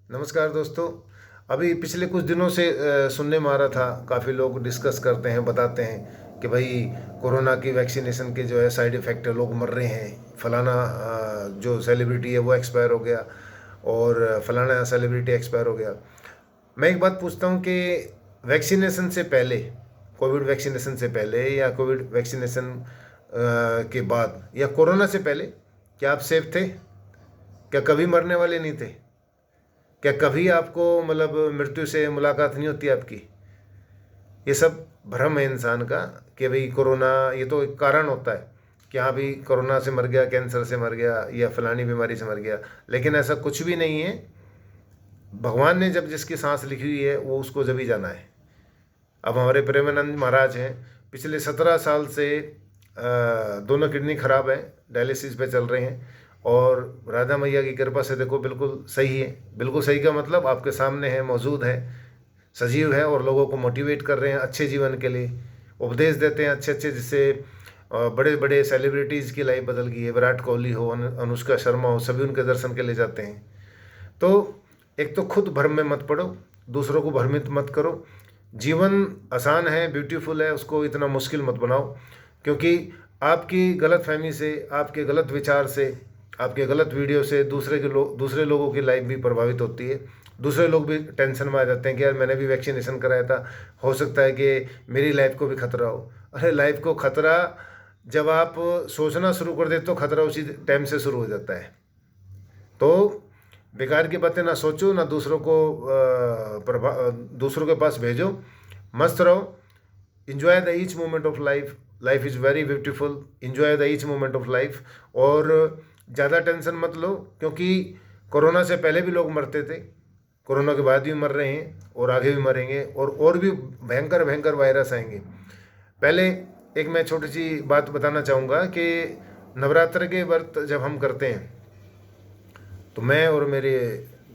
नमस्कार दोस्तों। अभी पिछले कुछ दिनों से सुनने में आ रहा था, काफ़ी लोग डिस्कस करते हैं, बताते हैं कि भाई कोरोना की वैक्सीनेशन के जो है साइड इफ़ेक्ट है, लोग मर रहे हैं। फलाना जो सेलिब्रिटी है वो एक्सपायर हो गया और फलाना सेलिब्रिटी एक्सपायर हो गया। मैं एक बात पूछता हूँ कि वैक्सीनेशन से पहले, कोविड वैक्सीनेशन से पहले या कोविड वैक्सीनेशन के बाद या कोरोना से पहले, क्या आप सेफ थे? क्या कभी मरने वाले नहीं थे? क्या कभी आपको मतलब मृत्यु से मुलाकात नहीं होती आपकी? ये सब भ्रम है इंसान का कि भाई कोरोना ये तो एक कारण होता है कि हाँ भाई कोरोना से मर गया, कैंसर से मर गया या फलानी बीमारी से मर गया, लेकिन ऐसा कुछ भी नहीं है। भगवान ने जब जिसकी सांस लिखी हुई है वो उसको जब ही जाना है। अब हमारे प्रेमानंद महाराज हैं, पिछले 17 साल से दोनों किडनी खराब है, डायलिसिस पे चल रहे हैं और राधा मैया की कृपा से देखो बिल्कुल सही है। बिल्कुल सही का मतलब आपके सामने है, मौजूद है, सजीव है और लोगों को मोटिवेट कर रहे हैं अच्छे जीवन के लिए, उपदेश देते हैं अच्छे अच्छे, जिससे बड़े बड़े सेलिब्रिटीज़ की लाइफ बदल गई है। विराट कोहली हो, अनुष्का शर्मा हो, सभी उनके दर्शन के लिए जाते हैं। तो एक तो खुद भ्रम में मत पड़ो, दूसरों को भ्रमित मत करो। जीवन आसान है, ब्यूटीफुल है, उसको इतना मुश्किल मत बनाओ, क्योंकि आपकी गलत फहमी से, आपके गलत विचार से, आपके गलत वीडियो से दूसरे लोगों की लाइफ भी प्रभावित होती है। दूसरे लोग भी टेंशन में आ जाते हैं कि यार मैंने भी वैक्सीनेशन कराया था, हो सकता है कि मेरी लाइफ को भी खतरा हो। अरे लाइफ को खतरा जब आप सोचना शुरू कर देते तो खतरा उसी टाइम से शुरू हो जाता है। तो बेकार की बातें ना सोचो, ना दूसरों के पास भेजो। मस्त रहो, enjoy the each moment of life. Life is very beautiful, enjoy the each moment of life. और ज़्यादा टेंशन मत लो, क्योंकि कोरोना से पहले भी लोग मरते थे, कोरोना के बाद भी मर रहे हैं और आगे भी मरेंगे, और भी भयंकर भयंकर वायरस आएंगे। पहले एक मैं छोटी सी बात बताना चाहूँगा कि नवरात्र के व्रत जब हम करते हैं तो मैं और मेरे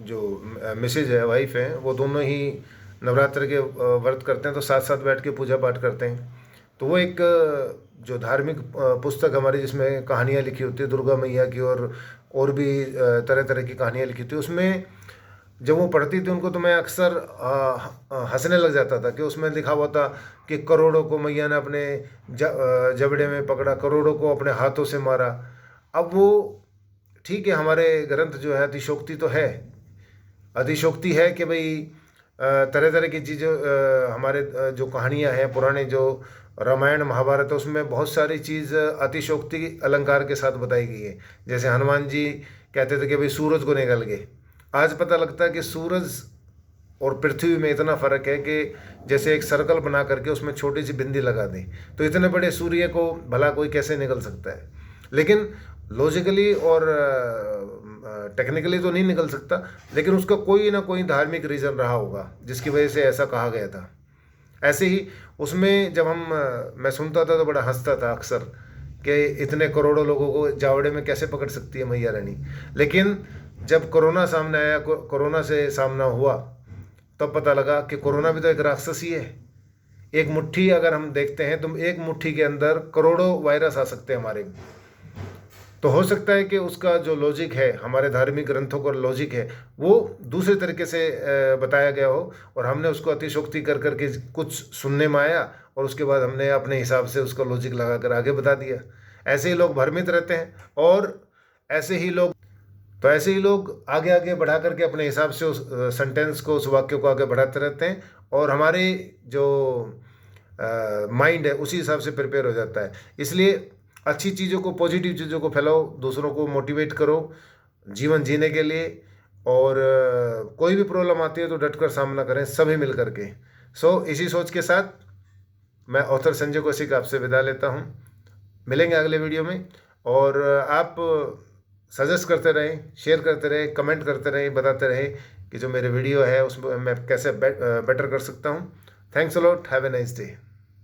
जो मिसेज है, वाइफ है, वो दोनों ही नवरात्र के व्रत करते हैं, तो साथ साथ बैठ के पूजा पाठ करते हैं। तो वो एक जो धार्मिक पुस्तक हमारी, जिसमें कहानियाँ लिखी होती है दुर्गा मैया की और भी तरह तरह की कहानियाँ लिखी होती है, उसमें जब वो पढ़ती थी उनको तो मैं अक्सर हंसने लग जाता था कि उसमें लिखा हुआ था कि करोड़ों को मैया ने अपने जबड़े में पकड़ा, करोड़ों को अपने हाथों से मारा। अब वो ठीक है, हमारे ग्रंथ जो है अतिशोक्ति तो है, अतिशोक्ति है कि भाई तरह तरह की चीज़ें, हमारे जो कहानियाँ हैं पुराने, जो रामायण महाभारत है, उसमें बहुत सारी चीज़ अतिशोक्ति अलंकार के साथ बताई गई है। जैसे हनुमान जी कहते थे कि भाई सूरज को निगल गए। आज पता लगता है कि सूरज और पृथ्वी में इतना फ़र्क है कि जैसे एक सर्कल बना करके उसमें छोटी सी बिंदी लगा दें तो इतने बड़े सूर्य को भला कोई कैसे निकल सकता है। लेकिन लॉजिकली और टेक्निकली तो नहीं निकल सकता, लेकिन उसका कोई ना कोई धार्मिक रीज़न रहा होगा जिसकी वजह से ऐसा कहा गया था। ऐसे ही उसमें जब मैं सुनता था तो बड़ा हंसता था अक्सर कि इतने करोड़ों लोगों को जावड़े में कैसे पकड़ सकती है मैया रानी। लेकिन जब कोरोना सामने आया, कोरोना से सामना हुआ, तब पता लगा कि कोरोना भी तो एक राक्षस ही है। एक मुट्ठी अगर हम देखते हैं तो एक मुट्ठी के अंदर करोड़ों वायरस आ सकते हैं हमारे। तो हो सकता है कि उसका जो लॉजिक है, हमारे धार्मिक ग्रंथों का लॉजिक है, वो दूसरे तरीके से बताया गया हो और हमने उसको अतिशोक्ति कर करके कुछ सुनने में आया और उसके बाद हमने अपने हिसाब से उसका लॉजिक लगा कर आगे बता दिया। ऐसे ही लोग भ्रमित रहते हैं और ऐसे ही लोग आगे आगे बढ़ा करके अपने हिसाब से उस सेंटेंस को, उस वाक्य को आगे बढ़ाते रहते हैं और हमारे जो माइंड है उसी हिसाब से प्रिपेयर हो जाता है। इसलिए अच्छी चीज़ों को, पॉजिटिव चीज़ों को फैलाओ, दूसरों को मोटिवेट करो जीवन जीने के लिए। और कोई भी प्रॉब्लम आती है तो डटकर सामना करें सभी मिल करके। इसी सोच के साथ मैं ऑथर संजय कौशिक आपसे विदा लेता हूँ। मिलेंगे अगले वीडियो में। और आप सजेस्ट करते रहें, शेयर करते रहें, कमेंट करते रहें, बताते रहें कि जो मेरे वीडियो है उसमें मैं कैसे बेटर कर सकता हूँ। Thanks a lot, have a nice day.